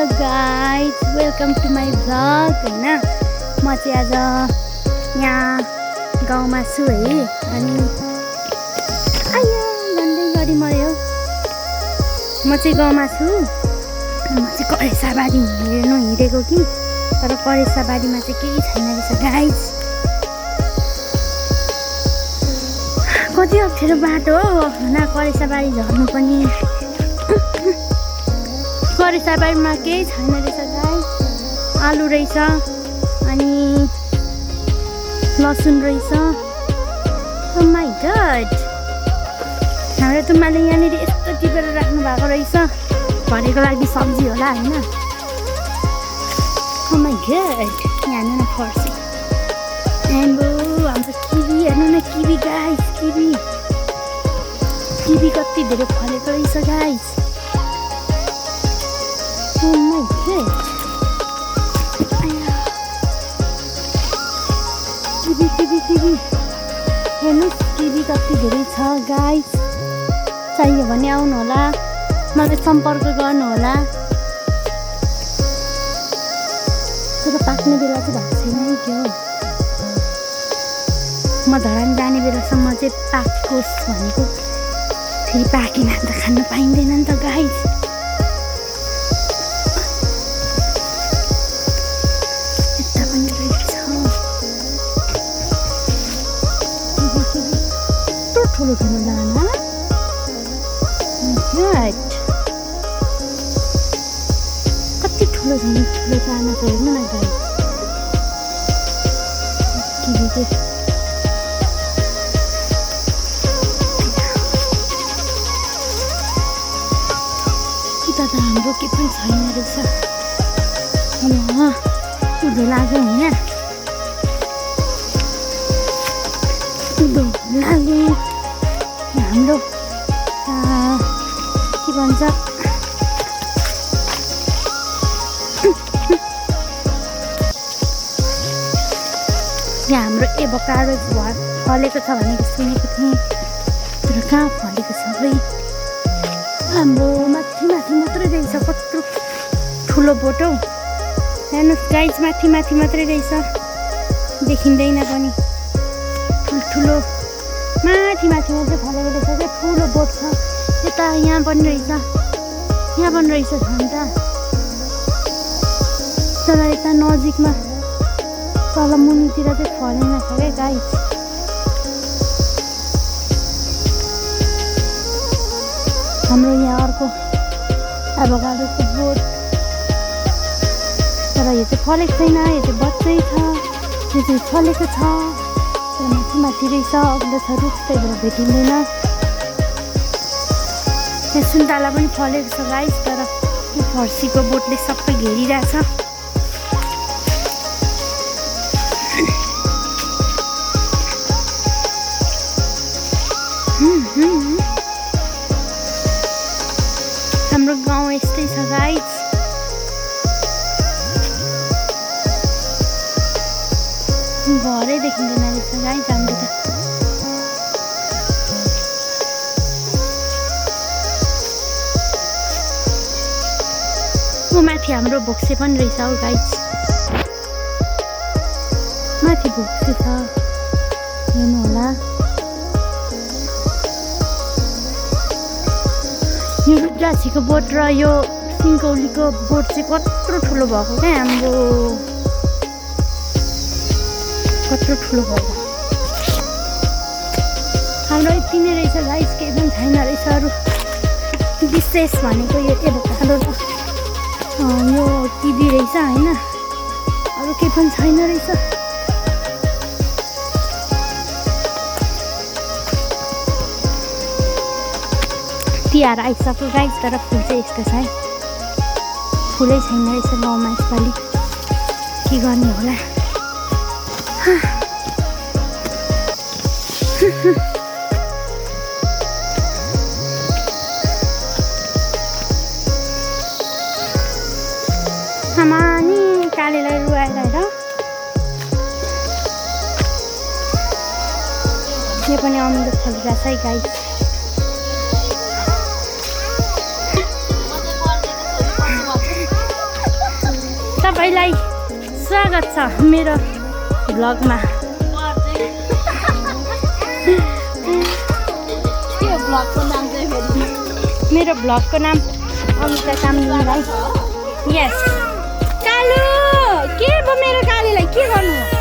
Guys welcome to my vlog होइन म चाहिँ आज यहाँ गाउँमा छु है अनि आयो झन्डै गरी मऱ्यो म चाहिँ गाउँमा छु म चाहिँ करेसाबारी हेर्नु हिँडेको कि तर करेसाबारीमा चाहिँ केही छैन रहेछ गाइज कति अप्ठ्यारो बाटो हो होइन करेसाबारी झर्नु पनि करेसाबारीमा केही छैन रहेछ गाइस आलु रहेछ अनि लसुन रहेछ ओ माई गॉड हाम्रो तुम्माले यहाँनिर यस्तो टिपेर राख्नु भएको रहेछ भरेको लागि सब्जी होला होइन ओ माई गॉड यहाँ हेर्नु न फर्सी एम्बो हाम्रो किवी हेर्नु न किवी गाइस किवी कति धेरै फलेको रहेछ guys Oh my god. Kiwi हेर्नुहोस् किवी कति धेरै छ गाइस चाहियो भने आउनु होला मलाई सम्पर्क गर्नु होला तर पाक्ने बेला चाहिँ भएको छैन है त्यो म धरान जाने बेलासम्म चाहिँ पाकोस् भनेको फेरि पाकेन त खान पाइँदैन नि त गाइस ठुलो दाना कति ठुलो दाना छ हेर्नु न गाई किवी चाहिँ यता त हाम्रो के पनि छैन रहेछ उँधो लाग्यो होइन उँधो लाग्यो हाम्रो के भन्छ यहाँ हाम्रो एभोकाडो फलेको छ भनेको सुनेको थिएँ तर कहाँ फलेको छ खै हाम्रो माथि मात्रै रहेछ कत्रो ठुलो बोटो हेर्नुहोस् गाइस माथि मात्रै रहेछ देखिँदैन पनि ठुल्ठुलो माथि मात्रै फलेको रहेछ क्या ठुलो बोट छ यता यहाँ पनि रहेछ झन् त तर यता नजिकमा तल मुनितिर चाहिँ फलेन छ क्या गाइस हाम्रो यहाँ अर्को एभोकाडोको बोट तर यो चाहिँ फलेको छैन यो चाहिँ बच्चै छ यो चाहिँ फलेको छ माथि रहेछ अग्लो छ रुख त्यही भएर भेटिँदैन यहाँ सुन्तला पनि फलेको छ गाइस तर यो फर्सीको बोटले सबै घेरिरहेछ हाम्रो गाउँ यस्तै छ गाइस घरै देखिँदैन रहेछ गाइस हाम्रो त माथि हाम्रो भोक्से पनि रहेछ हौ गाइस माथि भोक्से छ हेर्नु होला यो रुद्राक्षीको बोट र यो सिन्कौलीको बोट चाहिँ कत्रो ठुलो भएको क्या हाम्रो कत्रो ठुलो भयो हाम्रो यति नै रहेछ गाइस केही पनि छैन रहेछ अरू विशेष भनेको यो एभोकाडो र यो किवी रहेछ होइन अरू केही पनि छैन रहेछ तिहार आइसक्यो गाइस तर फुल चाहिँ यस्तो छ है फुलै छैन रहेछ गाउँमा यसपालि के गर्ने होला आमानी कालीलाई रुवाएर हेर यो पनि अमिलो फलिरहेको छ है गाइस सबैलाई स्वागत छ मेरो भ्लगमा। मेरो भ्लगको नाम अमिता कामलाई। यस कालु के भयो मेरो कालीलाई के गर्नु